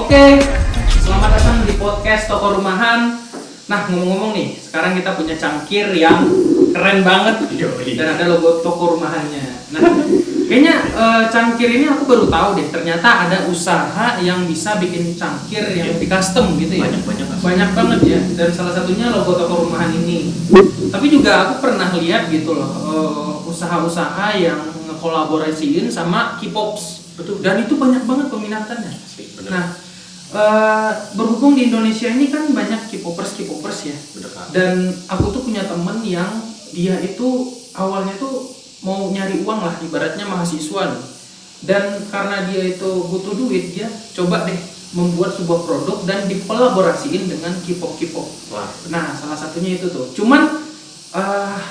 Oke, selamat datang di podcast Toko Rumahan. Nah, ngomong-ngomong nih, sekarang kita punya cangkir yang keren banget dan ada logo Toko Rumahannya. Nah, kayaknya cangkir ini aku baru tahu deh, ternyata ada usaha yang bisa bikin cangkir yang di custom gitu ya. Banyak banget ya, dan salah satunya logo Toko Rumahan ini. Tapi juga aku pernah lihat gitu loh, usaha-usaha yang ngekolaborasiin sama K-Pops. Betul. Dan itu banyak banget peminatannya. Nah, berhubung di Indonesia ini kan banyak K-popers ya. Bener, dan aku tuh punya temen yang dia itu awalnya tuh mau nyari uang lah, ibaratnya mahasiswa nih. Dan karena dia itu butuh duit, dia coba deh membuat sebuah produk dan dikolaborasiin dengan K-pop. Wah. Nah, salah satunya itu tuh. Cuman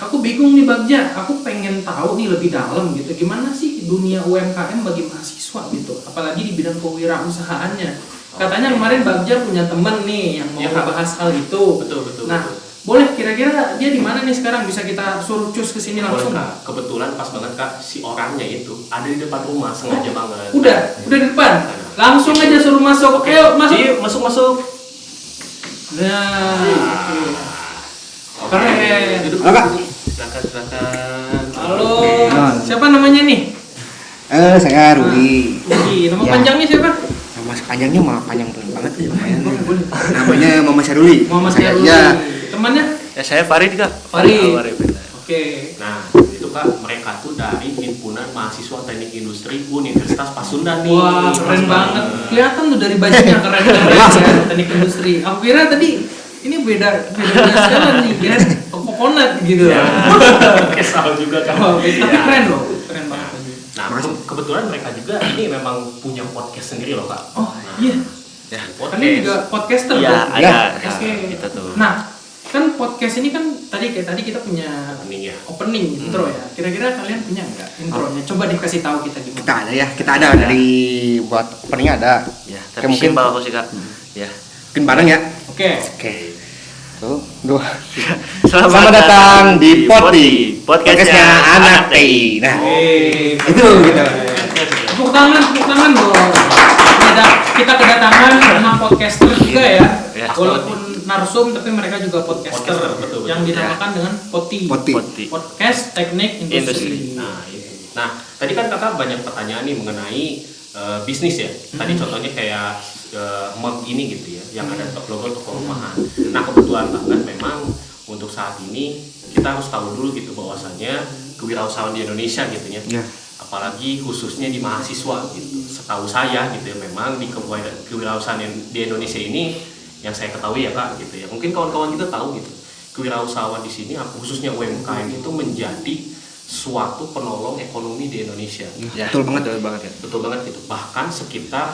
aku bingung nih Bagja, aku pengen tahu nih lebih dalam gitu, gimana sih dunia UMKM bagi mahasiswa gitu, apalagi di bidang kewirausahaannya. Katanya kemarin Bagja punya temen nih yang mau bahas hal itu. Betul. Nah, boleh kira-kira dia di mana nih sekarang, bisa kita suruh cus ke sini langsung? Boleh, Kak. Kebetulan pas banget Kak, si orangnya itu ada di depan rumah, sengaja banget. Udah di depan. Langsung aja suruh masuk. Ayo masuk. Iya, masuk. Nah, keren. Duduk. Halo, Kak. Silakan. Halo. Halo. Siapa namanya nih? Saya Rudi. Rudi. Nama Ya. panjangnya siapa? Nama panjangnya mah panjang banget ya, lumayan. Boleh. Namanya Mama Syaruli. Muhammad Saya, Syaruli. ya. Temannya? Ya, saya Farid, Kak. Farid. Benar. Oke. Nah, itu Kak, mereka tuh dari Himpunan Mahasiswa Teknik Industri Universitas Pasundan nih. Wah, keren Pas banget. Kelihatan tuh dari bajunya keren ya, teknik industri. Aku kira tadi ini beda sekali nih, kira coconut gitu. Ya, kesal juga kan. Oh, tapi Ya. keren loh, keren banget baju. Nah, kebetulan mereka juga ini memang punya podcast sendiri loh, Kak. Oh, Nah, iya. Ya, Kan ini juga podcaster Iya, dong? ada. Oke. Kita tuh. Nah, kan podcast ini kan tadi kita punya Opening ya. opening intro ya. Kira-kira kalian punya nggak intronya? Coba dikasih tahu kita gimana. Kita ada dari buat openingnya ada. Ya, Oke, tapi mungkin simpel aku sih, Kak. Ya. mungkin bareng ya. Oke. Tuh, dua. Selamat datang di Poti, podcastnya Anak TI. Nah, itu gitu. Tepuk tangan dong. Kita kedatangan sama podcaster juga ya. Ya. Walaupun narsum tapi mereka juga podcaster, Betul. yang dinamakan dengan Poti. Podcast Teknik Industri. Nah, tadi kan Kakak banyak pertanyaan nih mengenai bisnis ya. Tadi contohnya kayak mug ini gitu ya, yang ada logo Toko Rumahan. Nah, kebetulan banget memang untuk saat ini kita harus tahu dulu gitu bahwasannya kewirausahaan di Indonesia gitu ya. Apalagi khususnya di mahasiswa gitu. Setahu saya gitu ya, memang di kewirausahaan di Indonesia ini yang saya ketahui ya Kak gitu ya. Mungkin kawan-kawan kita tahu gitu. Kewirausahaan di sini khususnya UMKM itu menjadi suatu penolong ekonomi di Indonesia. Ya, betul banget Gitu. Bahkan sekitar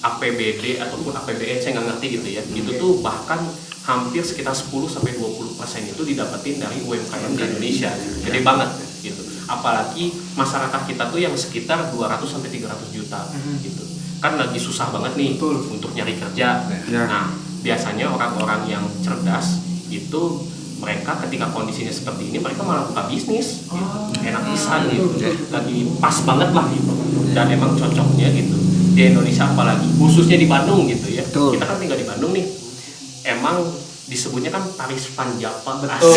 APBD ataupun APBN saya nggak ngerti gitu ya. Itu tuh bahkan hampir sekitar 10-20% itu didapetin dari UMKM di Indonesia. Gede banget gitu. Apalagi masyarakat kita tuh yang sekitar 200-300 juta gitu. Kan lagi susah banget nih untuk nyari kerja. Ya. Nah, biasanya orang-orang yang cerdas itu mereka ketika kondisinya seperti ini mereka malah buka bisnis gitu. Enak pisan gitu. Lagi pas banget lah gitu. Dan emang cocoknya gitu di Indonesia, apalagi khususnya di Bandung gitu ya. Betul. Kita kan tinggal di Bandung nih. Emang disebutnya kan Paris Panjapa. Betul.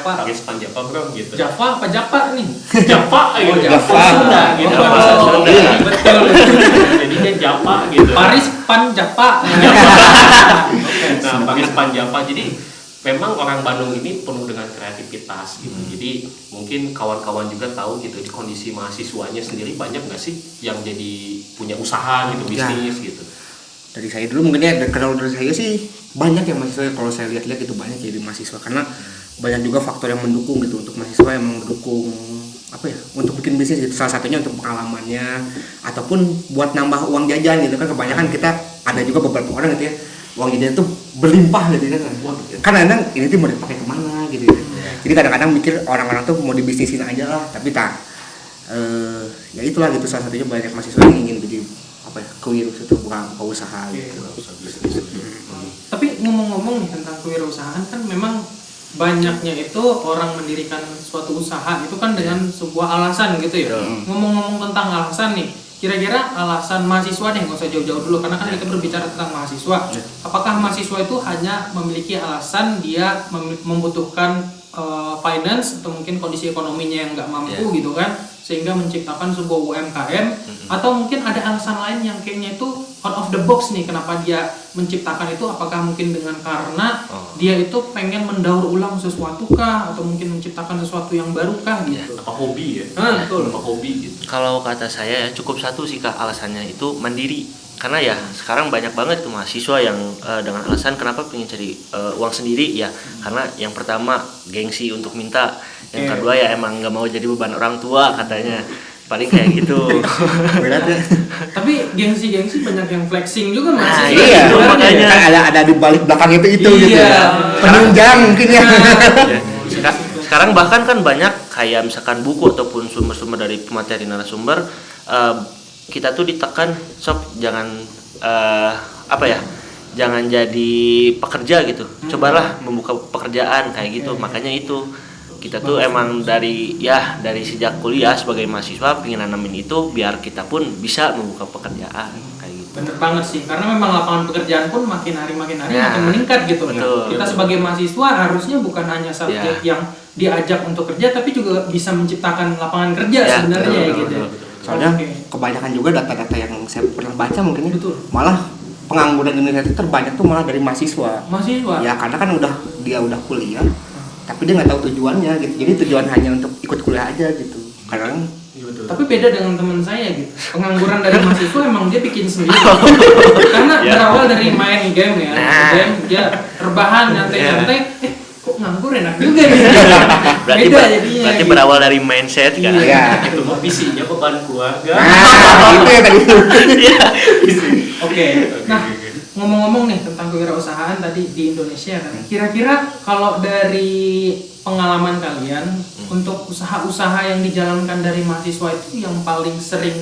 Paris Panjapa bro gitu. Java apa Japa nih? Java gitu. Java. Sunda gitu. Oh, Bahasa Sunda. iya, betul. Jadinya Java gitu. Paris Panjapa. Nah, Paris Panjapa. Jadi memang orang Bandung ini penuh dengan kreativitas gitu. Jadi mungkin kawan-kawan juga tahu gitu di kondisi mahasiswanya sendiri banyak nggak sih yang jadi punya usaha gitu, bisnis gitu. Dari saya dulu mungkin ya, kalau dari saya sih banyak ya mahasiswa, kalau saya lihat-lihat itu banyak jadi mahasiswa, karena banyak juga faktor yang mendukung gitu untuk mahasiswa yang mendukung untuk bikin bisnis gitu. Salah satunya untuk pengalamannya ataupun buat nambah uang jajan gitu kan. Kebanyakan kita ada juga beberapa orang gitu ya, uang jajan itu berlimpah gitu kan. Karena kadang ini tuh mau dipakai kemana gitu ya. Jadi kadang-kadang mikir orang-orang tuh mau dibisnisin aja lah, tapi ya itulah gitu, salah satunya banyak mahasiswa yang ingin jadi kewirausahaan itu buka usaha gitu. Tapi ngomong-ngomong nih tentang kewirausahaan, kan memang banyaknya itu orang mendirikan suatu usaha itu kan dengan sebuah alasan gitu ya. Ngomong-ngomong tentang alasan nih, kira-kira alasan mahasiswa nih, nggak usah jauh-jauh dulu karena kan kita berbicara tentang mahasiswa. Apakah mahasiswa itu hanya memiliki alasan dia membutuhkan finance atau mungkin kondisi ekonominya yang nggak mampu gitu kan, sehingga menciptakan sebuah UMKM, atau mungkin ada alasan lain yang kayaknya itu out of the box nih, kenapa dia menciptakan itu? Apakah mungkin dengan karena dia itu pengen mendaur ulang sesuatu kah, atau mungkin menciptakan sesuatu yang baru kah gitu? Apa hobi ya? Betul. Apa hobi gitu. Kalau kata saya ya cukup satu sih Kak, alasannya itu mandiri. Karena ya sekarang banyak banget tuh mahasiswa yang dengan alasan kenapa pengen cari uang sendiri ya, karena yang pertama gengsi untuk minta, yang kedua ya emang nggak mau jadi beban orang tua katanya, paling kayak gitu. Berat ya. Tapi gengsi-gengsi banyak yang flexing juga Nah, mahasiswa. Iya, sebenarnya. makanya. ada di balik belakang itu gitu Iya. ya. Penunjang mungkin ya. Ya, sekarang bahkan kan banyak kayak misalkan buku ataupun sumber-sumber dari pemateri narasumber, kita tuh ditekan sob jangan jangan jadi pekerja gitu, cobalah membuka pekerjaan kayak gitu. Makanya itu kita tuh emang dari sejak kuliah sebagai mahasiswa pengen nanamin itu biar kita pun bisa membuka pekerjaan kayak gitu. Bener banget sih, karena memang lapangan pekerjaan pun makin hari makin meningkat gitu. Betul. Kita sebagai mahasiswa harusnya bukan hanya subjek yang diajak untuk kerja, tapi juga bisa menciptakan lapangan kerja sebenarnya ya gitu. Soalnya kebanyakan juga data-data yang saya pernah baca mungkin Betul. malah pengangguran Indonesia itu terbanyak tuh malah dari mahasiswa. Mahasiswa. Ya karena kan dia udah kuliah, tapi dia nggak tahu tujuannya gitu. Jadi tujuan hanya untuk ikut kuliah aja gitu. Kadang Tapi beda dengan teman saya gitu. Pengangguran dari mahasiswa emang dia bikin sendiri. Karena berawal dari main game ya. Game dia rebahan nyantai-nyantai. Kok nganggur enak juga nih. Beda jadinya. Berarti gitu. berawal dari mindset kan. ya. Itu mah visinya beban keluarga. Itu ya tadi. Oke. Nah, ngomong-ngomong nih tentang kewirausahaan tadi di Indonesia kan. Kira-kira kalau dari pengalaman kalian untuk usaha-usaha yang dijalankan dari mahasiswa itu yang paling sering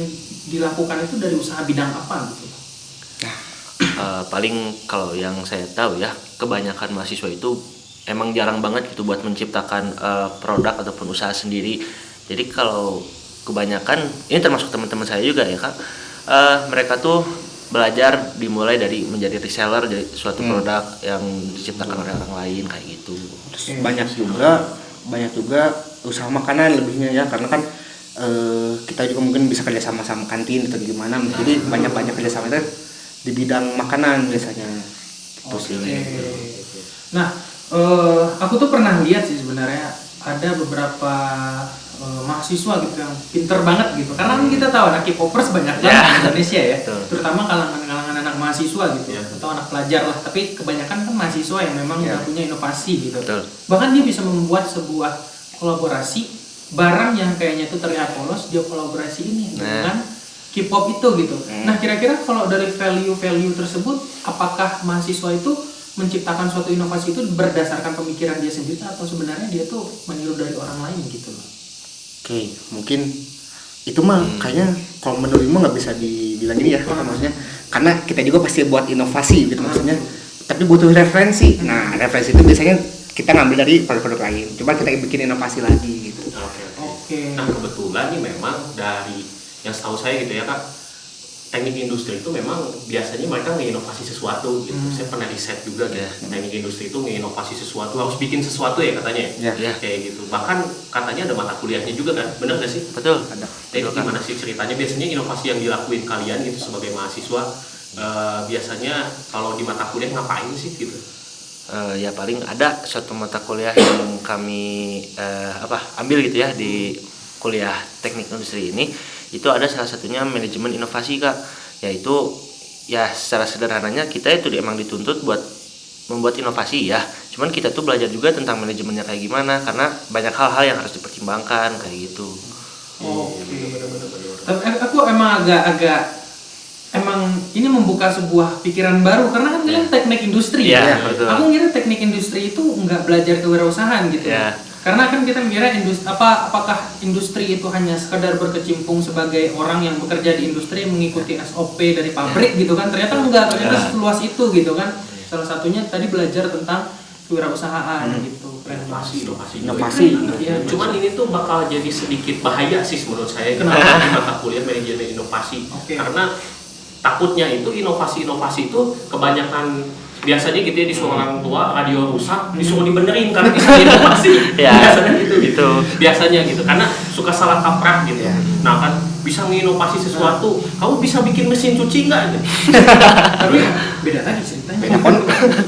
dilakukan itu dari usaha bidang apa gitu? Paling kalau yang saya tahu ya, kebanyakan mahasiswa itu emang jarang banget gitu buat menciptakan produk ataupun usaha sendiri. Jadi kalau kebanyakan, ini termasuk teman-teman saya juga ya Kak, mereka tuh belajar dimulai dari menjadi reseller dari suatu produk yang diciptakan oleh orang lain kayak gitu. Banyak juga usaha makanan lebihnya ya, karena kan kita juga mungkin bisa kerja sama kantin atau gimana. Jadi banyak kerjasama itu di bidang makanan biasanya. Nah, aku tuh pernah lihat sih sebenarnya ada beberapa mahasiswa gitu yang pinter banget gitu, karena kan kita tahu anak K-popers banyak banget di Indonesia ya, terutama kalangan anak mahasiswa gitu atau anak pelajar lah, tapi kebanyakan kan mahasiswa yang memang udah punya inovasi gitu. Bahkan dia bisa membuat sebuah kolaborasi barang yang kayaknya itu terlihat polos, dia kolaborasi ini dengan K-pop itu gitu. Nah, kira-kira kalau dari value tersebut, apakah mahasiswa itu menciptakan suatu inovasi itu berdasarkan pemikiran dia sendiri atau sebenarnya dia tuh meniru dari orang lain gitu loh? Oke, mungkin itu mah kayaknya kalau menurut mah nggak bisa dibilang gini ya, maksudnya karena kita juga pasti buat inovasi gitu maksudnya, tapi butuh referensi. Nah, referensi itu biasanya kita ngambil dari produk-produk lain, coba kita bikin inovasi lagi gitu. Oke. Nah, kebetulan nih memang dari yang setahu saya gitu ya Kak, teknik industri itu memang biasanya mereka menginovasi sesuatu gitu. Saya pernah riset juga gitu. Teknik industri itu menginovasi sesuatu, harus bikin sesuatu ya katanya. Kayak gitu. Bahkan katanya ada mata kuliahnya juga kan, benar nggak sih? Betul. Ada. Jadi gimana sih ceritanya? Biasanya inovasi yang dilakuin kalian gitu sebagai mahasiswa, biasanya kalau di mata kuliah ngapain sih gitu? Ya paling ada suatu mata kuliah yang kami ambil gitu ya di kuliah teknik industri ini. Itu ada salah satunya manajemen inovasi Kak, yaitu ya secara sederhananya kita itu emang dituntut buat membuat inovasi ya, cuman kita tuh belajar juga tentang manajemennya kayak gimana, karena banyak hal-hal yang harus dipertimbangkan kayak gitu. Tapi aku emang agak emang ini membuka sebuah pikiran baru, karena kan kalian teknik industri ya. Betul. Aku ngira teknik industri itu nggak belajar kewirausahaan gitu. Karena kan kita mikirnya apakah industri itu hanya sekedar berkecimpung sebagai orang yang bekerja di industri mengikuti SOP dari pabrik gitu kan. Ternyata enggak, ternyata seluas itu gitu kan. Salah satunya tadi belajar tentang kewirausahaan gitu. inovasi juga. Inovasi. Iya. Cuman ini tuh bakal jadi sedikit bahaya sih menurut saya. Kenapa? Di mata kuliah manajemen inovasi. Oke. Karena takutnya itu inovasi itu kebanyakan biasanya gitu ya disuruh orang tua radio rusak disuruh dibenerin karena bisa inovasi. Ya, biasanya gitu. Biasanya gitu karena suka salah kaprah gitu. Ya. Nah kan bisa nginovasi sesuatu, kamu bisa bikin mesin cuci nggak? Gitu. Tapi beda lagi ceritanya. Beda kon.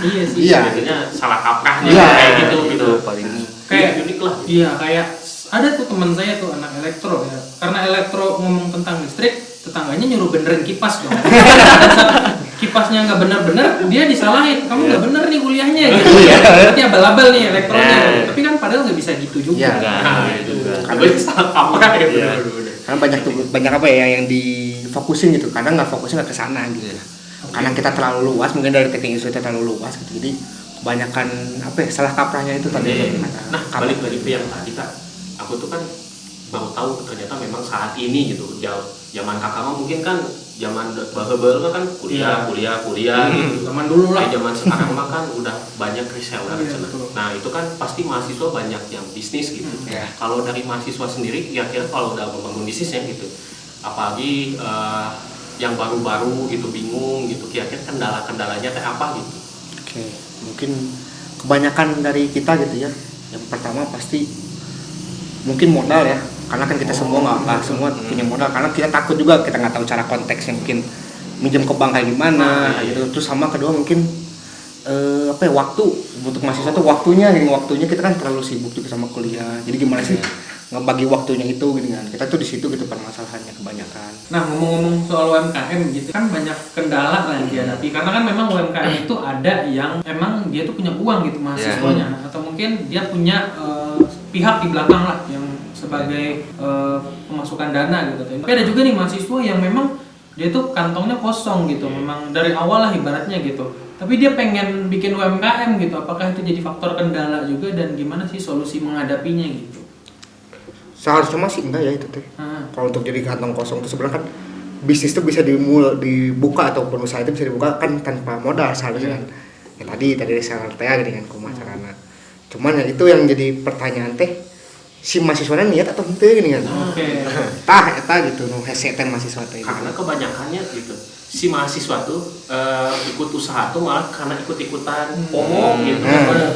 Iya sih. Iya. Biasanya salah kaprahnya Iya. kayak gitu. Itu paling Kayak unik lah. Iya, kayak ada tuh teman saya tuh anak elektro ya. Karena elektro ngomong tentang listrik, tetangganya nyuruh benerin kipas dong. Kipasnya nggak bener-bener, dia disalahin. Kamu nggak bener nih kuliahnya gitu. Iya. Berarti abal-abal nih elektronya. Iya. Tapi kan padahal nggak bisa gitu juga. Iya. Nah, itu juga. tapi salah kaprah ya Iya. bener-bener. Karena banyak apa ya yang difokusin gitu, kadang nggak fokusnya nggak ke sana gitu. Karena kita terlalu luas, mungkin dari teknik industri terlalu luas gitu, jadi kebanyakan apa ya salah kaprahnya itu tadi. Nah, balik lagi ke yang tadi Kak, aku tuh kan baru tahu ternyata memang saat ini gitu, zaman kakak mah mungkin kan zaman baru-baru kan kuliah gitu. Zaman dulu lah. Zaman sekarang mah kan udah banyak reseller di Iya, sana. betul. Nah itu kan pasti mahasiswa banyak yang bisnis gitu. Ya. Kalau dari mahasiswa sendiri kira-kira kalau udah membangun bisnisnya gitu, apalagi yang baru-baru gitu bingung gitu, kira-kira kendala-kendalanya kayak apa gitu? Oke, mungkin kebanyakan dari kita gitu ya. Yang pertama pasti mungkin modal ya, karena kan kita semua nggak semua punya modal, karena kita takut juga kita nggak tahu cara konteksnya, mungkin minjem ke bank kayak gimana gitu. Terus sama kedua mungkin apa ya, waktu untuk mahasiswa tuh waktunya kita kan terlalu sibuk juga sama kuliah, jadi gimana sih ngebagi waktunya itu gitu kan, kita tuh di situ gitu permasalahannya kebanyakan. Nah, ngomong-ngomong soal UMKM gitu kan banyak kendala lah yang dihadapi, karena kan memang UMKM itu ada yang emang dia tuh punya uang gitu mahasiswanya, atau mungkin dia punya pihak di belakang lah yang sebagai pemasukan dana gitu. Tapi ada juga nih mahasiswa yang memang dia tuh kantongnya kosong gitu, memang dari awal lah ibaratnya gitu. Tapi dia pengen bikin UMKM gitu, apakah itu jadi faktor kendala juga dan gimana sih solusi menghadapinya gitu? Seharusnya masih enggak ya itu teh. Kalau untuk jadi kantong kosong itu sebenarnya kan bisnis itu bisa dibuka ataupun usaha itu bisa dibuka kan tanpa modal seharusnya kan. Ya tadi reseller teh gini kan kumaha carana. Cuman ya itu yang jadi pertanyaan teh, si mahasiswanya niat atau henteu gini kan. Oke. Tah eta gitu nu hese teh mahasiswa teh. Karena kebanyakannya gitu si mahasiswa tuh ikut usaha tuh malah karena ikut-ikutan FOMO gitu,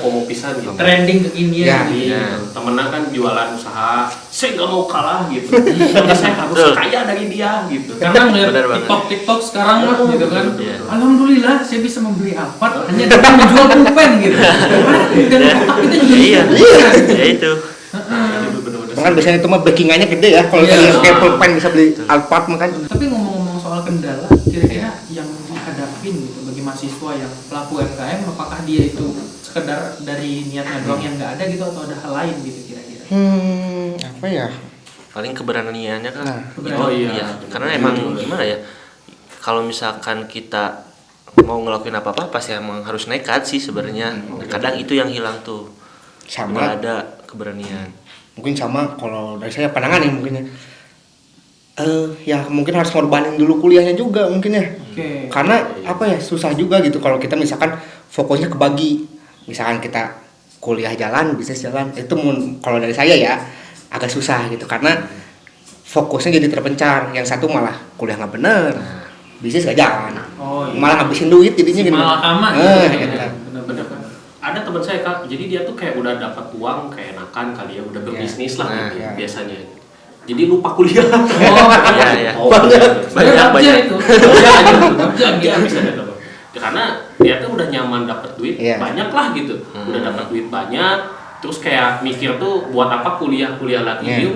FOMO pisan gitu. Trending kekinian Ya, gitu. Iya, temennya kan jualan usaha, saya nggak mau kalah gitu. Tapi saya harus kaya dari dia gitu. Karena ngeliat Bener banget. TikTok sekarang mah gitu kan. Iya. Alhamdulillah saya bisa membeli Alphard hanya dengan menjual pulpen gitu. Dan otak kita juga Iya. bisa. Ya itu. Itu bener-bener Kan biasanya itu mah backingannya gede ya, kalau Iya. yang kayak pulpen bisa beli Alphard mah kan. Tapi ngomong-ngomong soal kendala, kira-kira yang dihadapin gitu bagi mahasiswa yang pelaku UMKM, apakah dia itu sekedar dari niatnya doang yang nggak ada gitu atau ada hal lain gitu kira-kira? Apa ya? Paling keberaniannya kan. Nah, Keberanian. Oh iya. Karena emang gimana ya? Kalau misalkan kita mau ngelakuin apa-apa pasti emang harus nekat sih sebenarnya. Kadang itu yang hilang tuh. Sama. Nggak ada keberanian. Mungkin sama kalau dari saya pandangan ya mungkin ya. Ya mungkin harus ngorbanin dulu kuliahnya juga mungkin ya. Oke. Karena apa ya, susah juga gitu kalau kita misalkan fokusnya kebagi. Misalkan kita kuliah jalan, bisnis jalan, itu kalau dari saya ya agak susah gitu karena fokusnya jadi terpencar. Yang satu malah kuliah nggak bener, bisnis nggak jalan, Oh iya. malah ngabisin duit jadinya gitu. Malakama Gitu. Bener-bener. Ada teman saya Kak, jadi dia tuh kayak udah dapat uang kayak enakan kali ya, udah berbisnis lah gitu Iya. biasanya. Jadi lupa kuliah. Oh, Iya. Oh, banyak. banyak itu. Banyak gitu bisa ada. Karena dia tuh udah nyaman dapat duit Iya. banyak lah gitu. Udah dapat duit banyak, terus kayak mikir tuh buat apa kuliah lagi. Iya. Dia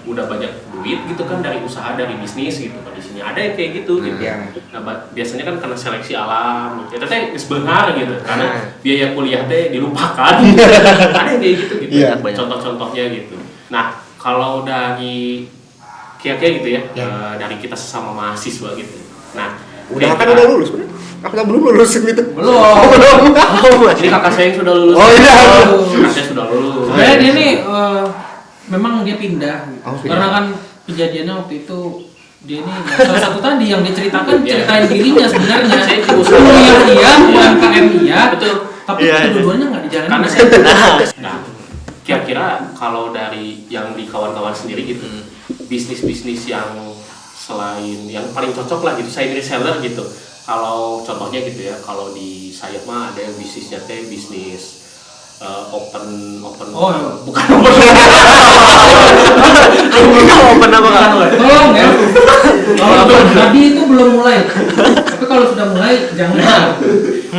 udah banyak duit gitu kan dari usaha, dari bisnis gitu. Kondisinya ada yang kayak gitu gitu. Iya. Nah, biasanya kan karena seleksi alam, ya teh sebenarnya gitu. Karena biaya kuliah teh dilupakan. Ada yang kayak gitu gitu. Iya. Contoh-contohnya gitu. Nah, kalau dari kira-kira gitu ya, dari kita sesama mahasiswa gitu. Nah, Udah kan udah lulus, bener? Aku belum lulus gitu. Belum. Jadi kakak saya yang sudah lulus. Oh, iya. Kakak saya sudah lulus. Sebenarnya dia nih memang dia pindah gitu. Oh, pindah. Karena kan kejadiannya waktu itu dia ini salah satu tadi yang diceritakan Iya. ceritain dirinya sebenarnya. Saya di usaha. Kuliah iya, UMKM iya, Betul. Tapi Iya, iya. kedua-duanya nggak dijalanin. Karena saya nah, kira-kira kalau dari yang di kawan-kawan sendiri gitu, bisnis-bisnis yang selain yang paling cocok lah gitu, saya reseller gitu. Kalau contohnya gitu ya, kalau di saya mah ada yang bisnisnya teh bisnis open Oh, bukan Open apa kan? tolong ya. Kalau tadi itu belum mulai. Tapi kalau sudah mulai jangan.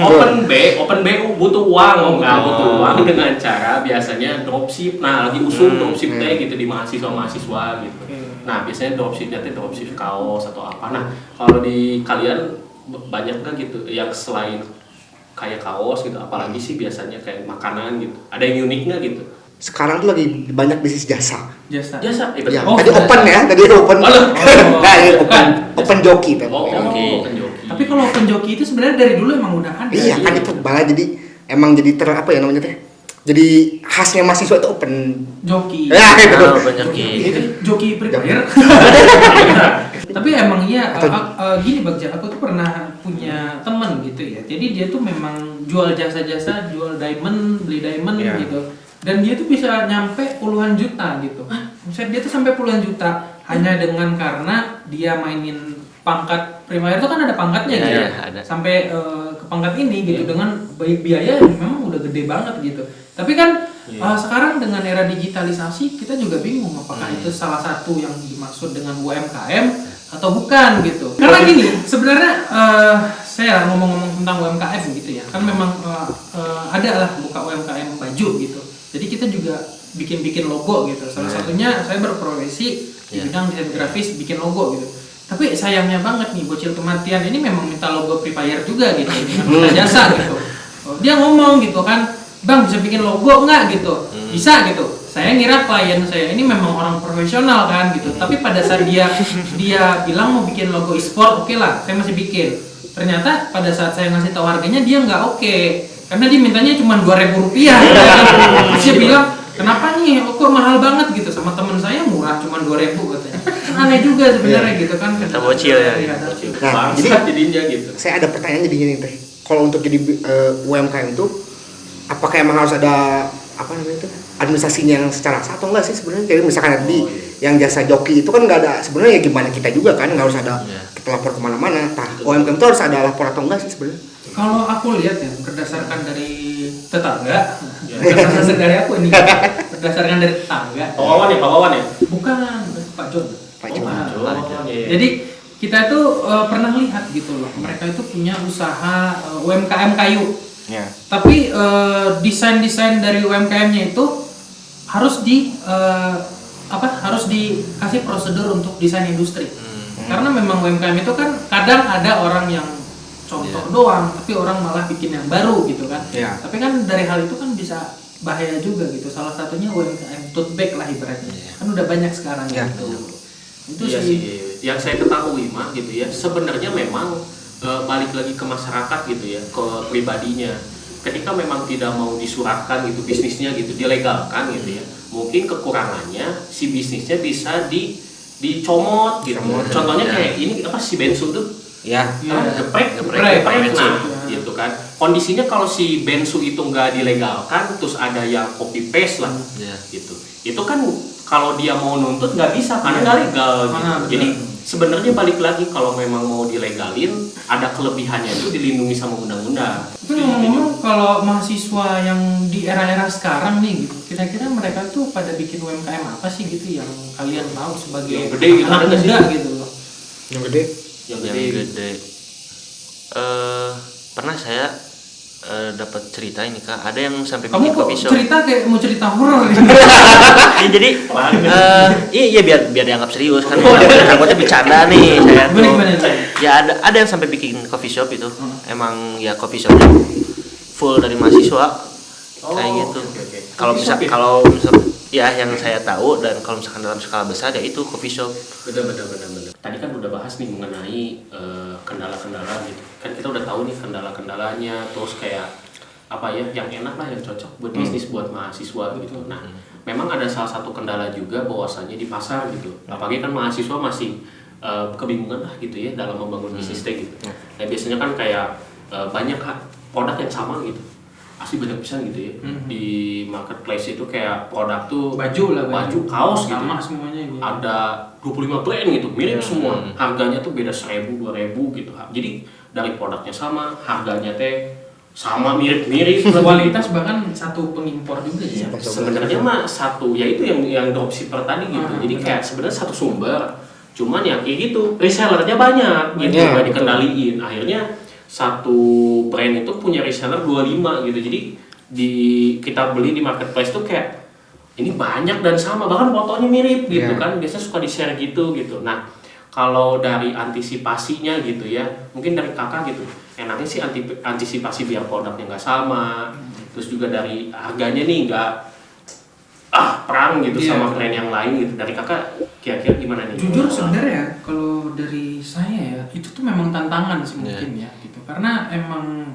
open BU butuh uang, nggak butuh uang dengan cara biasanya dropship. Nah, lagi usung dropship teh gitu di mahasiswa gitu. Nah, biasanya dropshipnya teh dropship kaos atau apa. Nah, kalau di kalian banyak nggak gitu yang selain kayak kaos gitu, apalagi sih biasanya kayak makanan gitu. Ada yang unik nggak gitu? Sekarang tuh lagi banyak bisnis jasa. Jasa. Jasa, Ya, Oh, tadi jasa. open ya, tadi open. Oh, loh. Nah, ini Bukan. open joki tuh. Oke. Tapi kalau open joki itu sebenarnya dari dulu emang udah ada. Iya kan itu malah jadi emang jadi apa ya namanya teh? Jadi khasnya mahasiswa itu open. Joki. Ya itu. Nah, banyak Itu joki Free Fire. Tapi emang iya, gini Bagja, aku tuh pernah punya temen gitu ya. Jadi dia tuh memang jual jasa-jasa, jual diamond, beli diamond Iya. gitu. Dan dia tuh bisa nyampe puluhan juta gitu. Maksudnya dia tuh sampai puluhan juta hanya dengan karena dia mainin pangkat Free Fire itu kan ada pangkatnya Iya, gitu. iya, ada. Sampai ke pangkat ini gitu dengan biaya yang memang udah gede banget gitu. Tapi kan sekarang dengan era digitalisasi kita juga bingung apakah itu salah satu yang dimaksud dengan UMKM atau bukan gitu. Karena gini, sebenarnya saya ngomong-ngomong tentang UMKM gitu ya. Kan memang ada lah buka UMKM baju gitu. Jadi kita juga bikin logo gitu. Salah satunya saya berprofesi di bidang desain grafis bikin logo gitu. Tapi sayangnya banget nih bocil kematian ini memang minta logo Free Fire juga gitu, minta jasa gitu. Dia ngomong gitu kan, "Bang, bisa bikin logo nggak?" gitu. Bisa gitu. Saya ngira klien saya ini memang orang profesional kan gitu. Tapi pada saat dia bilang mau bikin logo e-sport, oke lah, saya masih bikin. Ternyata pada saat saya ngasih tahu harganya dia nggak oke. Karena dia mintanya cuma Rp2.000 gitu kan. Terus dia bilang, "Kenapa nih? Kok mahal banget gitu?" Sama teman saya murah cuma 2.000 katanya. Aneh juga sebenarnya gitu kan. Kata bocil ya. Nah, Bangsat jadinya gitu. Saya ada pertanyaan jadinya nih teh. Kalau untuk jadi UMKM itu apakah emang harus ada apa namanya itu administrasinya yang secara sah atau enggak sih sebenarnya? Jadi misalkan di yang jasa joki itu kan nggak ada sebenarnya ya gimana kita juga kan nggak harus ada kita lapor kemana-mana. Nah, UMKM itu harus ada lapor atau enggak sih sebenarnya? Kalau aku lihat ya berdasarkan dari tetangga, berdasarkan dari aku ini, berdasarkan dari tetangga. Pak Wawan ya? Bukan Pak John. Pak John. Iya. Jadi kita tuh pernah lihat gitu loh, mereka itu punya usaha UMKM kayu. Ya. Tapi desain-desain dari UMKM-nya itu harus harus dikasih prosedur untuk desain industri. Karena memang UMKM itu kan kadang ada orang yang contoh doang, tapi orang malah bikin yang baru gitu kan. Iya. Tapi kan dari hal itu kan bisa bahaya juga gitu. Salah satunya UMKM tote bag lah ibaratnya. Kan udah banyak sekarang Iya. gitu. Itu Iya sih. sih. Yang saya ketahui mah gitu ya, sebenarnya memang balik lagi ke masyarakat gitu ya, ke pribadinya. Ketika memang tidak mau disuratkan gitu bisnisnya gitu, dilegalkan gitu ya. Mungkin kekurangannya si bisnisnya bisa dicomot gitu. Contohnya kayak ini apa si bensu tuh? Ya. Geprek, Geprek. nah gitu kan. Kondisinya kalau si bensu itu nggak dilegalkan, terus ada yang copy paste lah, gitu. Itu kan kalau dia mau nuntut nggak bisa karena nggak legal gitu. Jadi sebenarnya balik lagi kalau memang mau dilegalin, ada kelebihannya itu dilindungi sama undang-undang. Tapi ngomong-ngomong kalau mahasiswa yang di era-era sekarang nih gitu, kira-kira mereka tuh pada bikin UMKM apa sih gitu yang kalian tahu sebagai Yang gede gitu, anak ada nggak sih? muda gitu loh. Yang gede. Yang Yang gede. gede. Pernah saya dapat cerita ini Kak, ada yang sampai Kamu bikin kok coffee shop. cerita kayak mau cerita horor gitu. Ya, jadi iya biar dianggap serius kan. Takutnya bercanda nih saya tuh. Gimana? Ya ada yang sampai bikin coffee shop itu. Emang ya coffee shopnya full dari mahasiswa. Kayak gitu. oke. Kalau Coffee bisa shop ya? kalau misal ya yang saya tahu dan kalau misalkan dalam skala besar ya itu coffee shop. Benar. Tadi kan udah bahas nih mengenai kendala-kendala gitu. Kan kita udah tahu nih kendala-kendalanya, terus kayak apa ya yang enak lah yang cocok buat bisnis buat mahasiswa gitu. Nah, memang ada salah satu kendala juga bahwasannya di pasar gitu. Apalagi kan mahasiswa masih kebingungan lah gitu ya dalam membangun bisnis teh gitu. Nah, biasanya kan kayak banyak produk yang sama gitu. asli banyak pisan gitu ya. Di marketplace itu kayak produk tuh baju kaos gitu. sama semuanya gitu. Ada 25 brand gitu, mirip semua. Harganya tuh beda 1.000, 2.000 gitu. Jadi dari produknya sama, harganya teh sama, mirip-mirip. Kualitas bahkan satu pengimpor juga ya. Sebenarnya mah satu, yaitu yang dropshipper tadi gitu. Jadi kayak sebenarnya satu sumber, cuman ya kayak gitu, resellernya banyak gitu, nggak dikendaliin. Akhirnya satu brand itu punya reseller 25 gitu. Jadi kita beli di marketplace tuh kayak ini banyak dan sama, bahkan fotonya mirip gitu kan. Biasanya suka di-share gitu. Nah, kalau dari antisipasinya gitu ya, mungkin dari kakak gitu, enaknya sih antisipasi biar produknya nggak sama, terus juga dari harganya nih nggak perang gitu sama brand yang lain gitu. Dari kakak kira-kira gimana nih? Jujur sebenarnya kalau dari saya ya, itu tuh memang tantangan sih mungkin ya gitu. Karena emang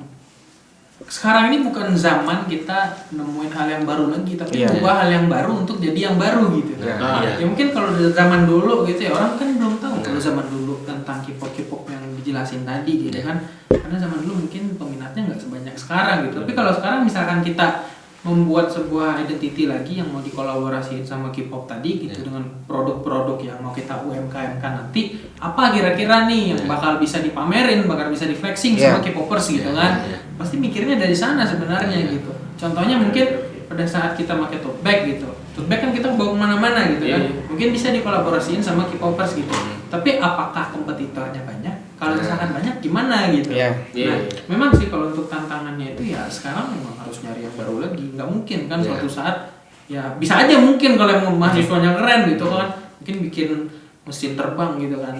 sekarang ini bukan zaman kita nemuin hal yang baru lagi, tapi ubah hal yang baru untuk jadi yang baru gitu. Ya mungkin kalau dari zaman dulu gitu ya, orang kan belum tahu kalau zaman dulu tentang K-pop yang dijelasin tadi gitu kan. Karena zaman dulu mungkin peminatnya nggak sebanyak sekarang gitu. Tapi kalau sekarang misalkan kita membuat sebuah identity lagi yang mau dikolaborasiin sama K-pop tadi gitu, dengan produk-produk yang mau kita UMKM kan nanti, apa kira-kira nih yang bakal bisa dipamerin, bakal bisa di-flexing sama K-popers gitu kan. Pasti mikirnya dari sana sebenarnya gitu. Contohnya mungkin pada saat kita pakai tote bag gitu. Tote bag kan kita bawa kemana-mana gitu kan. Mungkin bisa dikolaborasiin sama K-popers gitu. Tapi apakah kompetitornya banyak? Kalau misalkan banyak gimana gitu. Nah, memang sih kalau untuk tantangannya itu ya sekarang memang harus nyari yang baru lagi. Nggak mungkin kan suatu saat ya bisa aja mungkin kalau yang mahasiswanya keren gitu kan, mungkin bikin mesin terbang gitu kan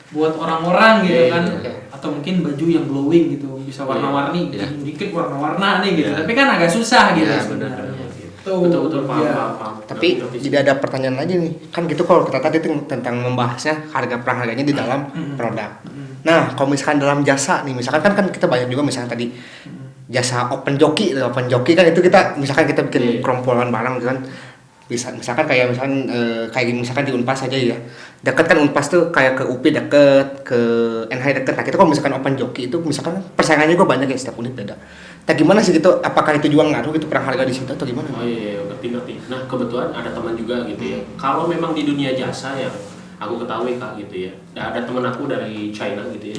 buat orang-orang gitu kan, atau mungkin baju yang glowing gitu, bisa warna-warni, dikit warna-warna nih gitu. Tapi kan agak susah gitu sebenarnya. Betul paham. Tapi tidak ada pertanyaan lagi nih, kan gitu kalau kita tadi tentang membahasnya harganya di dalam produk. Nah, kalau misalkan dalam jasa nih, misalkan kan kita banyak juga misalkan tadi jasa open joki kan itu kita misalkan kita bikin kerombolan barang gitu kan. Misalkan kayak misalkan di Unpas aja ya, deket kan Unpas tuh kayak ke UPI deket, ke NH deket. Nah kita kalau misalkan open joki itu misalkan persaingannya juga banyak ya, setiap unit beda. Nah gimana sih gitu, apakah itu juga ngaruh gitu perang harga di situ atau gimana? Oh iya, ngerti. Nah kebetulan ada teman juga gitu ya, kalau memang di dunia jasa yang aku ketahui kak gitu ya, ada teman aku dari China gitu ya,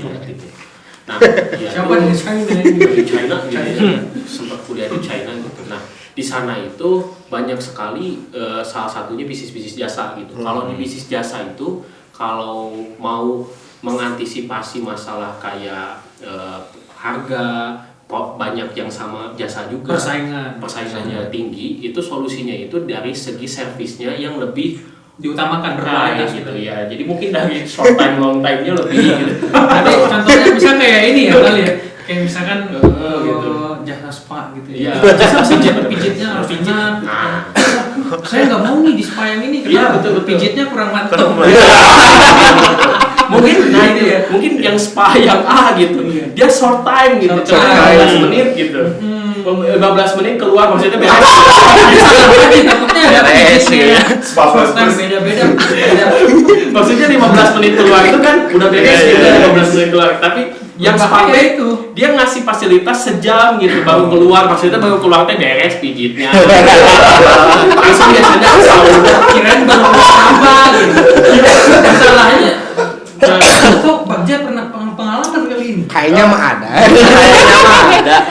nah siapa dari China gitu ya, sempat kuliah di China gitu. Nah di sana itu banyak sekali salah satunya bisnis jasa gitu. Kalau di bisnis jasa itu kalau mau mengantisipasi masalah kayak harga banyak yang sama jasa juga, persaingannya tinggi, itu solusinya itu dari segi servisnya yang lebih diutamakan berkualitas gitu ya. Jadi mungkin dari short time long time-nya lebih gitu. Tapi contohnya misalnya kayak ini ya kali ya. Kayak misalkan gitu jasa spa gitu ya. Jasa pijitnya harus pijit. Saya nggak mau nih di spa yang ini karena betul. Pijitnya kurang mantap. Mungkin yang spa yang A gitu. Dia short time gitu. Cuma 15 menit gitu. 15 menit keluar maksudnya beres. Takutnya ada pijitnya. Short time beda-beda. Maksudnya 15 menit keluar itu kan udah beres gitu 15 menit keluar. Tapi yang spa itu dia ngasih fasilitas sejam gitu baru keluar, maksudnya baru keluar teh beres pijitnya. Langsung biasanya kirain baru apa gitu. Masalahnya kok Bagja pernah pengalaman kali ini? Kayaknya mah ada.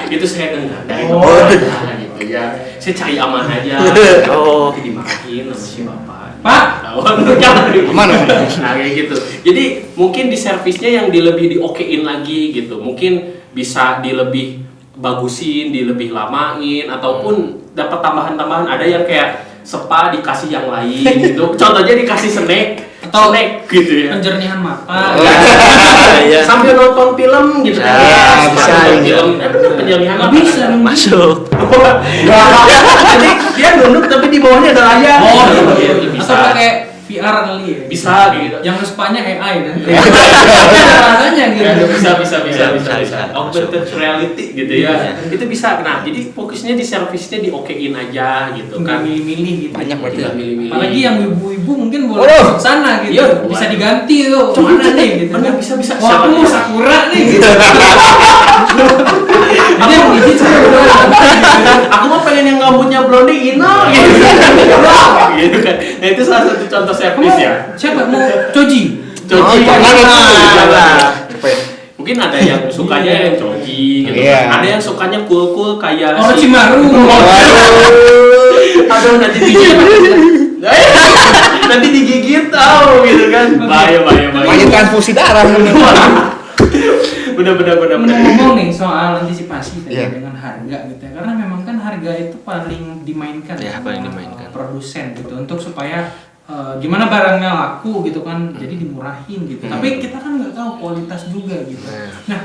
Itu saya dengar dari gitu ya. Saya cari aman aja. Nanti dimarahin sama si bapak. Pak, mana? Nah kayak gitu. Jadi mungkin di servisnya yang lebih diokein lagi gitu. Mungkin bisa lebih bagusin, lebih lamain, ataupun dapat tambahan-tambahan. Ada yang kayak spa dikasih yang lain gitu. Contohnya dikasih snack atau gitu ya. Penjernihan mata. Sambil nonton film gitu kan. Bisa film. Penjernihan mata. Bisa masuk. Jadi dia nunduk tapi di bawahnya ada layar. Atau pakai VR kali ya. Bisa gitu. Yang spanya AI kan. Ada rasanya gitu. Bisa. Augmented reality gitu ya. Itu bisa. Nah, jadi fokusnya di servisnya diokein aja gitu kan. Milih-milih gitu. Banyak berarti. Milih-milih. Apalagi yang ibu-ibu mungkin boleh ke sana gitu. Iya, Bisa waduh. diganti tuh. Mana nih gitu. Bener, kan. bisa. Wah, aku mau Siapa? Sakura nih gitu. Jadi yang gigit Sakura. Aku mah pengen yang rambutnya blonde Ino gitu. Gitu kan. Nah itu salah satu contoh servis ya. Siapa mau Choji? Coji. jangan. Apa ya? Mungkin ada yang sukanya yang coji gitu. Iya. Ada yang sukanya cool kayak Orochimaru. Aduh nanti digigit. Nanti digigit tahu gitu kan. Bahaya. Banyak transfusi darah. Bener. Ngomong nih soal antisipasi tadi Iya. dengan harga gitu ya. Karena memang kan harga itu paling dimainkan Iya, sama paling dimainkan. produsen gitu untuk supaya gimana barangnya laku gitu kan, jadi dimurahin gitu. Tapi kita kan nggak tahu kualitas juga gitu. Nah,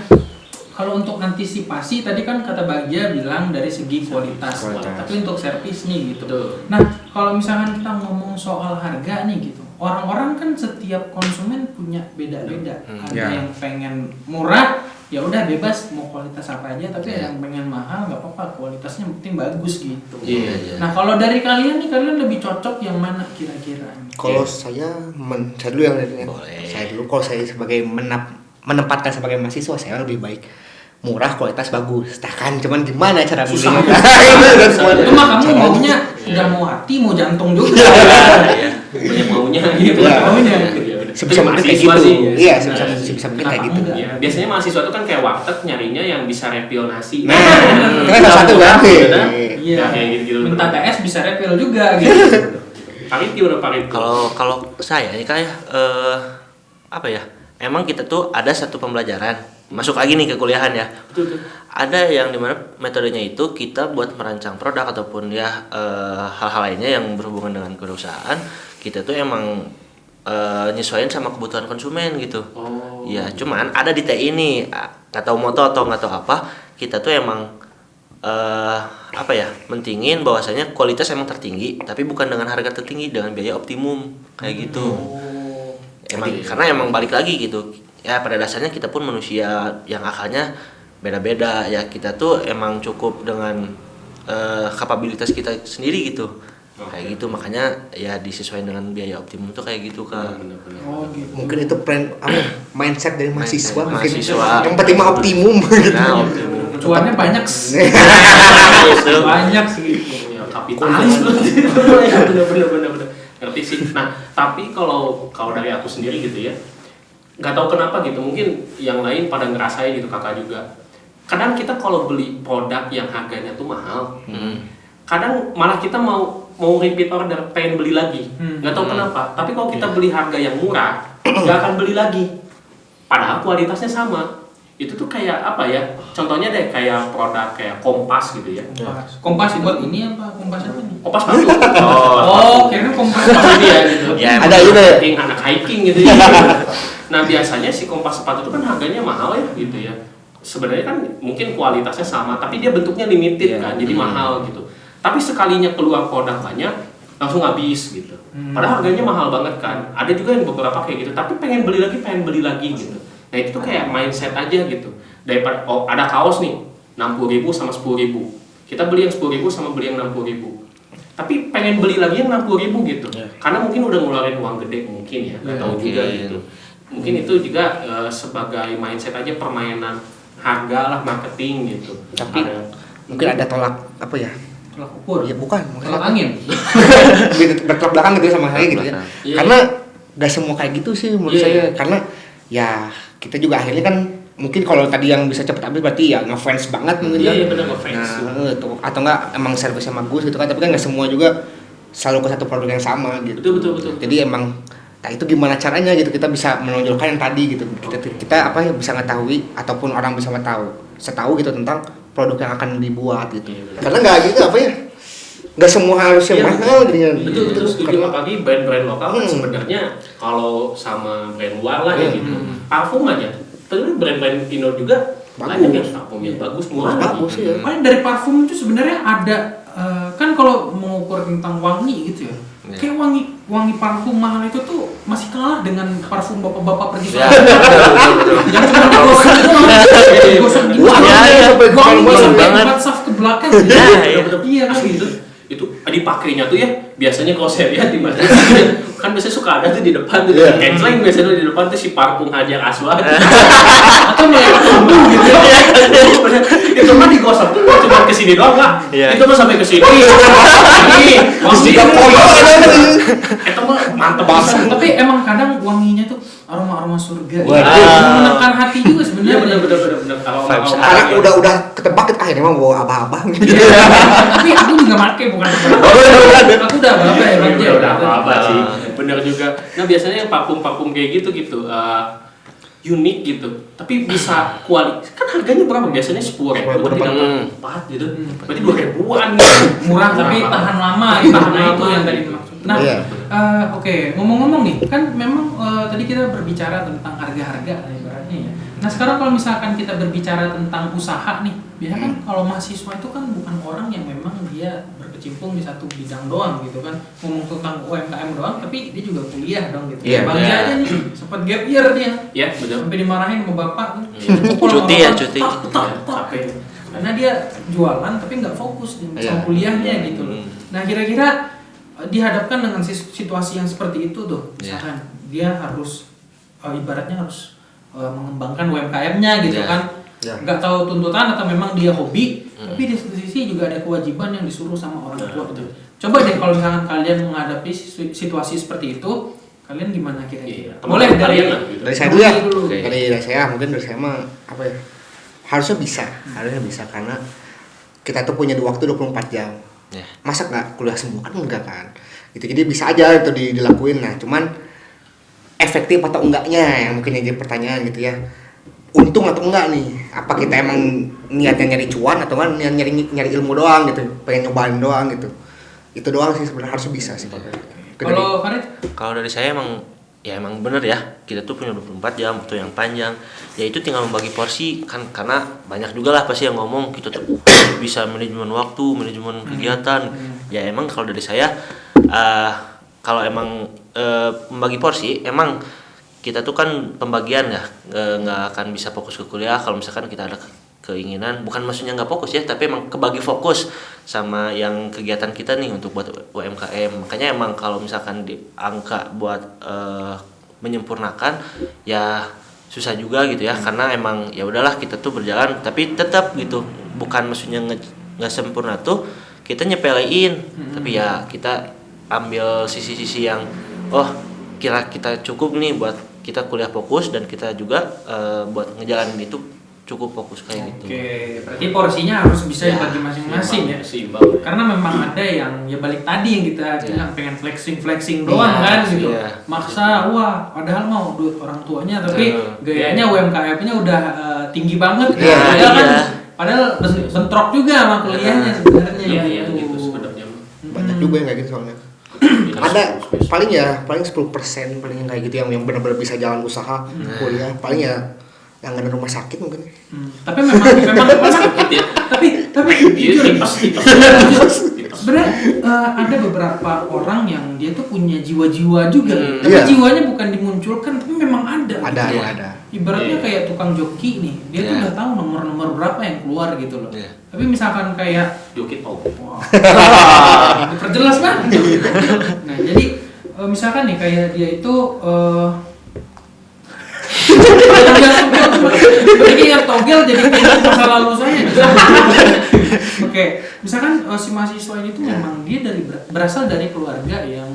kalau untuk antisipasi tadi kan kata Bagja bilang dari segi kualitas. Kualitas. Tapi untuk servis nih gitu. Betul. Nah, kalau misalkan kita ngomong soal harga nih gitu, orang-orang kan setiap konsumen punya beda-beda. Ada Ya. yang pengen murah, ya udah bebas mau kualitas apa aja. Tapi Ya. yang pengen mahal nggak apa-apa, kualitasnya yang penting bagus gitu. Iya. Nah, kalau dari kalian nih, kalian lebih cocok yang mana kira-kira? Kalau saya dulu yang Boleh. saya dulu kalau saya sebagai menempatkan sebagai mahasiswa saya lebih baik murah kualitas bagus. Nah kan cuman gimana cara Susah. belinya? Itu mah kamu maunya udah mau hati, mau jantung juga. Iya. Banyak maunya Gitu, Iya. maunya. Sebisa mungkin kayak Mahasiswa gitu. sih. Iya, sebisa mungkin kayak gitu. Enggak. Ya, biasanya mahasiswa itu kan kayak warteg nyarinya yang bisa refill nasi. Nah, itu kan salah satu kan. Iya. Ya, kayak gitu. Minta TS bisa refill juga gitu. Pariti udah pariti. Kalau saya ini kayak apa ya? Emang kita tuh ada satu pembelajaran masuk lagi nih ke kuliahan ya. Betul. Ada yang dimana metodenya itu kita buat merancang produk ataupun ya hal-hal lainnya yang berhubungan dengan perusahaan, kita tuh emang nyesuaiin sama kebutuhan konsumen gitu. Oh. Ya cuman ada di TI ini nggak tahu moto atau nggak tahu apa, kita tuh emang apa ya, mentingin bahwasanya kualitas emang tertinggi tapi bukan dengan harga tertinggi, dengan biaya optimum kayak gitu. Emang karena emang balik lagi gitu ya, pada dasarnya kita pun manusia yang akalnya beda-beda ya. Kita tuh emang cukup dengan kapabilitas kita sendiri gitu. Kayak gitu, makanya ya disesuaikan dengan biaya optimum tuh kayak gitu kan. Bener. Oh gitu. Mungkin itu mindset dari mahasiswa mungkin. Mahasiswa. Yang penting mah optimum gitu. Nah, optimum. Cuannya banyak. Gitu. Banyak sih. Ya, kapitalis bener. Ngerti sih. Nah, tapi kalau dari aku sendiri gitu ya, nggak tahu kenapa gitu, mungkin yang lain pada ngerasain gitu, kakak juga. Kadang kita kalau beli produk yang harganya tuh mahal, kadang malah kita mau repeat order, pengen beli lagi, nggak tahu kenapa. Tapi kalau kita beli harga yang murah, nggak akan beli lagi. Padahal kualitasnya sama. Itu tuh kayak apa ya? Contohnya deh kayak produk kayak Kompas gitu ya. Kompas buat ini apa? Kompas apa nih? Kompas baru. Oh, kayaknya kompas. Kompas ini ya gitu. Ya, Ada juga ya? Hiking, anak hiking gitu ya. Nah biasanya si kompas sepatu itu kan harganya mahal ya gitu ya. Sebenarnya kan mungkin kualitasnya sama, tapi dia bentuknya limited kan, jadi mahal gitu. Tapi sekalinya keluar produk banyak, langsung habis gitu. Padahal harganya mahal banget kan. Ada juga yang beberapa kayak gitu, tapi pengen beli lagi gitu. Nah itu tuh kayak mindset aja gitu. Daripada ada kaos nih 60.000 sama 10.000. Kita beli yang 10.000 sama beli yang 60.000. Tapi pengen beli lagi yang 60.000 gitu. Karena mungkin udah ngeluarin uang gede mungkin ya, nggak tahu juga gitu. Mungkin itu juga sebagai mindset aja, permainan harga lah, marketing gitu. Tapi mungkin ada tolak apa ya? Tolak ukur. Ya bukan, Tolak angin. bertolak belakang gitu sama saya gitu ya. Iya. Karena gak semua kayak gitu sih menurut Iya. saya. Karena ya kita juga akhirnya kan mungkin kalau tadi yang bisa cepet habis berarti ya ngefans banget mungkin kan. Iya bener, ngefans. Nah, atau enggak emang servisnya bagus gitu kan. Tapi kan gak semua juga selalu ke satu produk yang sama gitu. Betul. Jadi emang nah itu gimana caranya gitu kita bisa menonjolkan yang tadi gitu. Kita apa ya bisa mengetahui ataupun orang bisa setahu gitu tentang produk yang akan dibuat gitu. Karena nggak gitu apa ya? Nggak semua harusnya Iya, mahal gitu ya. Betul, setuju. Karena- Apalagi brand-brand lokal kan sebenarnya kalau sama brand luar lah ya gitu. Parfum aja. Terus brand-brand Indo juga Bagus. banyak yang parfum yang bagus, murah Bagus, lagi. iya. Makanya dari parfum itu sebenarnya ada kan kalau mengukur tentang wangi gitu ya. Kayak wangi parfum mahal itu tuh masih kalah dengan parfum bapak-bapak pergi Ya, sholat. betul. Yang cuma digosok doang. Digosok gitu. Wah, iya, Wangi sampai sampai banget. 4 saf ke belakang. Iya, iya. Iya kan Asli gitu. itu tadi pakainya tuh ya biasanya kalau saya lihat di masjid kan biasanya suka ada tuh di depan tuh canceling biasanya di depan tuh si parfum Hajar Aswad atau mereka parfum gitu ya. Itu mah digosok tuh cuma ke sini doang nggak? Itu mah sampai ke sini. Wangi itu mah mantep banget. Tapi emang kadang wanginya tuh aroma surga. Menekan hati juga sebenarnya. Bener. Karena udah ketebak ini mah bawa abah-abah gitu. Tapi aku juga make bukan. Aku udah apa ya? Udah apa sih. Bener juga. Nah biasanya yang parfum kayak gitu unik gitu, tapi bisa kualitas kan harganya berapa biasanya 10.000 4 gitu, berarti 2.000-an gitu. Murah tapi tahan lama, itu yang tadi dimaksud. Nah, oke. Ngomong-ngomong nih, kan memang tadi kita berbicara tentang harga-harga ibaratnya ya. Nah sekarang kalau misalkan kita berbicara tentang usaha nih, biasanya kan kalau mahasiswa itu kan bukan orang yang memang dia berkecimpung di satu bidang doang gitu kan, ngomong tentang UMKM doang, tapi dia juga kuliah dong gitu. Bagi aja nih, sempat gap year dia. Iya, betul. Sampai dimarahin sama bapak. Cuti. Karena dia jualan tapi nggak fokus sama kuliahnya gitu loh. Nah kira-kira dihadapkan dengan situasi yang seperti itu tuh, misalkan dia harus ibaratnya harus mengembangkan UMKM-nya gitu kan, nggak tahu tuntutan atau memang dia hobi, tapi di satu sisi juga ada kewajiban yang disuruh sama orang tua gitu. Coba deh kalau misalkan kalian menghadapi situasi seperti itu, kalian gimana kira-kira? Boleh dari saya dulu ya. Dari saya mungkin dari saya mah apa ya? Harusnya bisa karena kita tuh punya waktu 24 jam. Masa nggak kuliah semua kan enggak kan? Gitu jadi bisa aja itu dilakuin. Nah cuman efektif atau enggaknya yang mungkin jadi pertanyaan gitu ya, untung atau enggak nih, apa kita emang niatnya nyari cuan atau kan nyari ilmu doang gitu, pengen nyobain doang gitu, itu doang sih sebenarnya harus bisa sih. Kalau Farid? Kalau dari saya emang bener ya, kita tuh punya 24 jam waktu yang panjang, ya itu tinggal membagi porsi kan, karena banyak juga lah pasti yang ngomong kita tuh bisa manajemen waktu, manajemen kegiatan. Ya emang kalau dari saya kalau emang membagi porsi, emang kita tuh kan pembagian ya, nggak akan bisa fokus ke kuliah kalau misalkan kita ada keinginan, bukan maksudnya nggak fokus ya, tapi emang kebagi fokus sama yang kegiatan kita nih untuk buat UMKM. Makanya emang kalau misalkan di angka buat menyempurnakan ya susah juga gitu ya, karena emang ya udahlah kita tuh berjalan, tapi tetap gitu, bukan maksudnya nggak sempurna tuh kita nyepelein, tapi ya kita ambil sisi-sisi yang kira kita cukup nih buat kita kuliah fokus, dan kita juga buat ngejalanin itu cukup fokus kayak gitu. Oke, berarti porsinya harus bisa dibagi masing-masing ya. Karena memang ada yang ya balik tadi yang kita bilang pengen flexing doang kan gitu. Maksa, wah padahal mau duit orang tuanya tapi gayanya UMKM-nya udah tinggi banget. Padahal bentrok juga sama kuliahnya sebenarnya. Iya gitu sebenarnya. Banyak juga yang kayak gitu soalnya. Ada paling 10% paling yang kayak gitu yang benar-benar bisa jalan usaha kuliah, paling ya yang ada rumah sakit mungkin. Tapi memang tapi sebenarnya ada beberapa orang yang dia tuh punya jiwa-jiwa juga, tapi jiwanya bukan dimunculkan, tapi memang ada. Ada. Ibaratnya kayak tukang joki nih, dia tuh udah tahu nomor-nomor berapa yang keluar gitu loh. Tapi misalkan kayak joki tahu. Diperjelas kan? Nah jadi misalkan nih kayak dia itu Jadi yang togel jadi masa lalu saya. Oke, misalkan si mahasiswa ini tuh memang dia berasal dari keluarga yang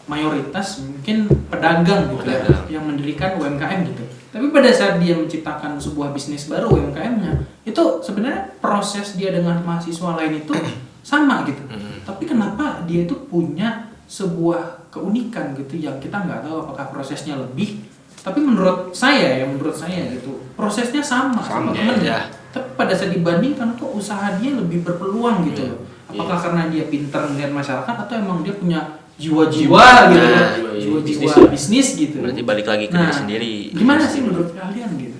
mayoritas mungkin pedagang gitu ya, yang mendirikan UMKM gitu. Tapi pada saat dia menciptakan sebuah bisnis baru UMKM-nya, itu sebenarnya proses dia dengan mahasiswa lain itu sama gitu. Tapi kenapa dia itu punya sebuah keunikan gitu yang kita nggak tahu apakah prosesnya lebih, tapi menurut saya gitu prosesnya sama temennya. Tapi pada saat dibandingkan kok usaha dia lebih berpeluang gitu loh. Apakah karena dia pintar melihat masyarakat atau emang dia punya jiwa-jiwa gitu, jiwa-jiwa bisnis gitu. Berarti balik lagi ke diri sendiri. Gimana sih menurut kalian gitu?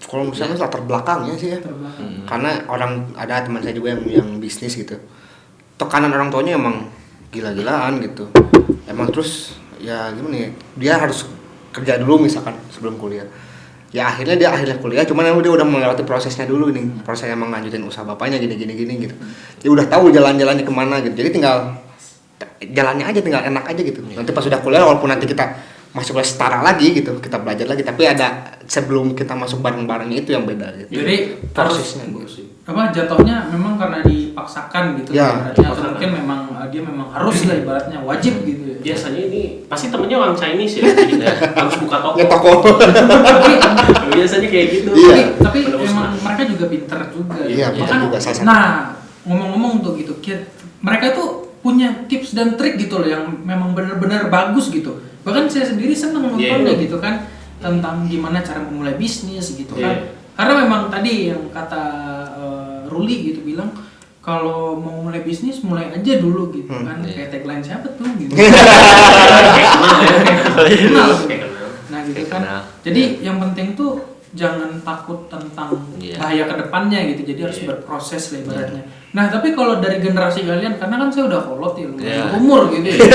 Kalau misalnya latar belakangnya sih ya, karena ada teman saya juga yang bisnis gitu, tekanan orang tuanya emang gila-gilaan gitu, emang terus ya gimana ya, dia harus kerja dulu misalkan sebelum kuliah. ya akhirnya dia kuliah, cuman dia udah melewati prosesnya dulu nih, proses emang lanjutin usaha bapaknya gini gitu. Dia udah tahu jalan-jalannya kemana gitu, jadi tinggal jalannya aja, tinggal enak aja gitu. Nanti pas sudah kuliah, walaupun nanti kita masuk kelas setara lagi gitu, kita belajar lagi, tapi ada sebelum kita masuk bareng-barengnya itu yang beda gitu. Jadi prosesnya harus apa jatuhnya memang karena dipaksakan gitu Ya, ibaratnya, atau mungkin memang dia memang harus lah ibaratnya wajib gitu ya. Biasanya ini pasti temennya orang Chinese ya, jadi harus buka toko. Ya toko. Tapi Biasanya kayak gitu. Iya. tapi Menembus memang market. mereka juga pinter juga. Iya, gitu. pinter juga, salah satu. Nah, ngomong-ngomong tuh gitu, mereka tuh punya tips dan trik gitu loh yang memang benar-benar bagus gitu. Bahkan saya sendiri seneng nontonnya gitu kan, tentang gimana cara memulai bisnis gitu kan. Karena memang tadi yang kata Ruli gitu bilang, kalau mau mulai bisnis mulai aja dulu gitu kan. Kayak tagline siapa tuh gitu. Kenal tuh. Nah gitu kan. Jadi yang penting tuh jangan takut tentang bahaya kedepannya gitu. Jadi harus berproses lah ibaratnya. Nah tapi kalau dari generasi kalian, karena kan saya udah kolot ya, umur gitu ya.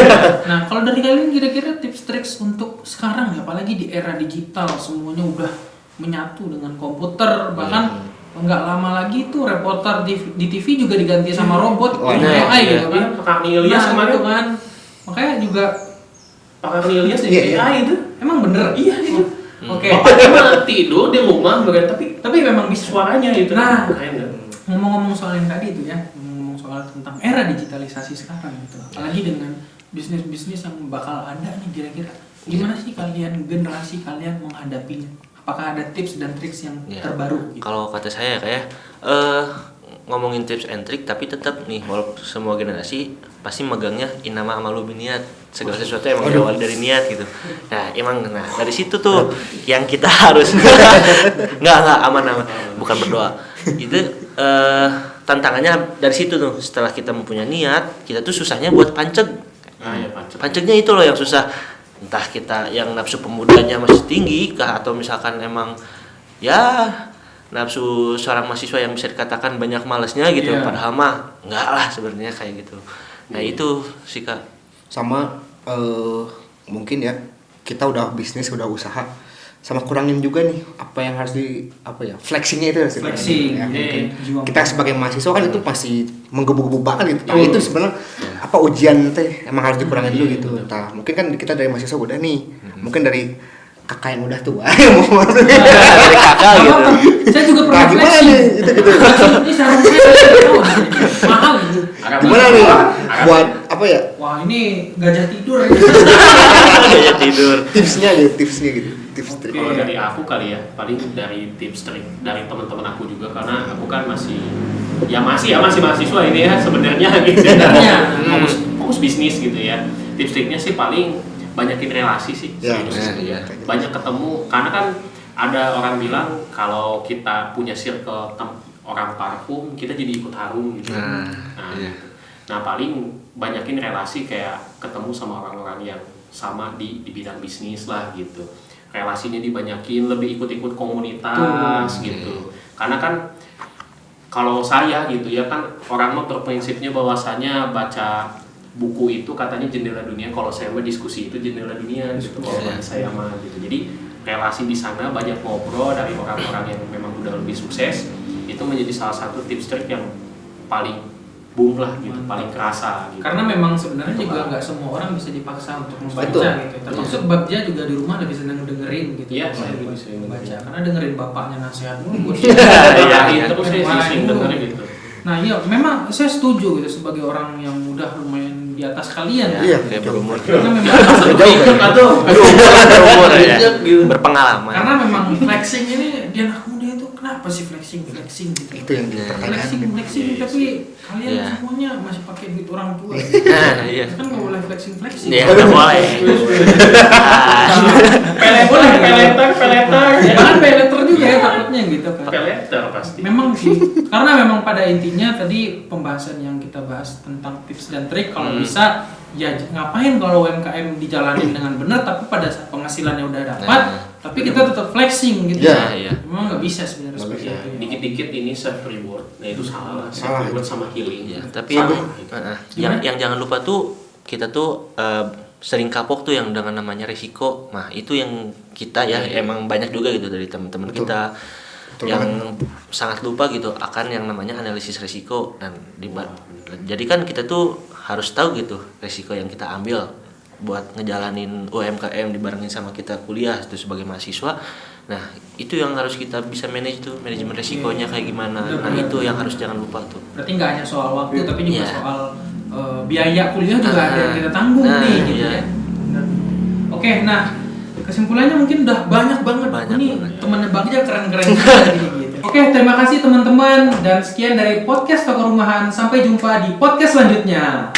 Nah kalau dari kalian kira-kira tips triks untuk sekarang ya, apalagi di era digital semuanya udah menyatu dengan komputer, bahkan nggak lama lagi tuh reporter di TV juga diganti sama robot, AI gitu kan. Pak Ilyas kemarin itu kan, makanya juga Pak Ilyas jadi AI itu. emang bener. Iya itu. Oke. Bapaknya mah tidur di rumah, tapi memang bisa suaranya itu. Nah, keren nggak? ngomong-ngomong soal yang tadi itu ya, ngomong soal tentang era digitalisasi sekarang gitu, apalagi dengan bisnis-bisnis yang bakal ada nih, kira-kira gimana sih kalian, generasi kalian menghadapinya? Apakah ada tips dan triks yang terbaru? Gitu? Kalau kata saya kayak ngomongin tips and trick, tapi tetap nih walaupun semua generasi pasti megangnya inama amalu biniat, segala sesuatu emang berawal dari niat gitu. Nah emang dari situ tuh yang kita harus nggak aman bukan berdoa itu tantangannya dari situ tuh. Setelah kita mempunyai niat, kita tuh susahnya buat panceg. Pancegnya itu loh yang susah. Entah kita yang nafsu pemudanya masih tinggi kah, atau misalkan emang ya nafsu seorang mahasiswa yang bisa dikatakan banyak malesnya gitu. Padahal mah enggak lah sebenarnya kayak gitu. Nah itu sih Kak. Sama mungkin ya, kita udah bisnis, udah usaha, sama kurangin juga nih apa yang harus flexingnya itu Flexing, ya, mungkin kita sebagai mahasiswa kan itu pasti menggebu-gebu banget gitu. Nah itu sebenarnya apa ujian teh emang harus dikurangin dulu gitu. Nah mungkin kan kita dari mahasiswa udah nih, mungkin dari kakak yang udah tua Dari kakak gitu. Saya juga pernah gimana flexing. nih gitu. Ini sarung saya mahal gitu. Gimana nih buat apa ya? Wah ini gajah tidur ya. Kayak tidur. Tipsnya gitu, tips trik. Kalau dari aku kali ya, paling dari tips trik dari teman-teman aku juga, karena aku kan masih mahasiswa ini ya sebenarnya gitu. Fokus bisnis gitu ya. Tips triknya sih paling banyakin relasi sih. Banyak ketemu, karena kan ada orang bilang kalau kita punya circle orang parfum, kita jadi ikut harum gitu. Nah paling banyakin relasi, kayak ketemu sama orang-orang yang sama di bidang bisnis lah gitu. Relasinya dibanyakin, lebih ikut-ikut komunitas gitu. Karena kan kalau saya gitu ya kan, orang mah berprinsipnya bahwasanya baca buku itu katanya jendela dunia, kalau saya mah diskusi itu jendela dunia gitu. Kalau bagi saya mah gitu. Jadi relasi di sana, banyak ngobrol dari orang-orang yang memang udah lebih sukses, itu menjadi salah satu tips trik yang paling boom lah gitu, paling kerasa gitu. Karena memang sebenarnya juga nggak semua orang bisa dipaksa untuk membaca gitu. Termasuk Bagja juga di rumah lebih senang dengerin gitu. Iya, saya lebih sering baca. Karena dengerin bapaknya nasihat mulu. Terus saya sering dengerin gitu. Nah iya, memang saya setuju gitu sebagai orang yang udah lumayan di atas kalian ya. Iya, Kayak berumur. Karena memang Berumur ya. Berpengalaman. Karena memang flexing ini di anak muda itu kenapa sih flexing gitu. Itu yang dipertanyakan. Flexing tapi kalian semuanya masih pakai duit orang tua. Iya. Kan nggak boleh flexing. Iya, nggak boleh. Peleter. Jangan peleter juga ya takutnya gitu kan. Peleter pasti. Memang sih, karena memang pada intinya tadi pembahasan yang kita bahas tentang tips dan trik, kalau bisa ya ngapain kalau UMKM dijalanin dengan benar, tapi pada saat penghasilannya udah dapat, tapi kita tetap flexing gitu. Iya. Memang nggak bisa sebenarnya seperti itu. Ya. Dikit-dikit ini self reward, nah itu salah. Self reward sama healing. Ya, tapi yang jangan lupa tuh kita tuh sering kapok tuh yang dengan namanya resiko. Nah itu yang kita ya emang banyak juga gitu dari teman-teman kita yang sangat lupa gitu akan yang namanya analisis resiko. Dan jadi kan kita tuh harus tahu gitu resiko yang kita ambil buat ngejalanin UMKM dibarengin sama kita kuliah itu sebagai mahasiswa. Nah itu yang harus kita bisa manage tuh, manajemen resikonya kayak gimana. Nah itu yang harus jangan lupa tuh. Berarti nggak hanya soal waktu tapi juga soal biaya kuliah juga ada yang kita tanggung nih gitu ya. Oke, nah kesimpulannya mungkin udah banyak banget. Ini temennya Bagja keren-keren gitu. Oke, terima kasih teman-teman dan sekian dari podcast Toko Rumahan. Sampai jumpa di podcast selanjutnya.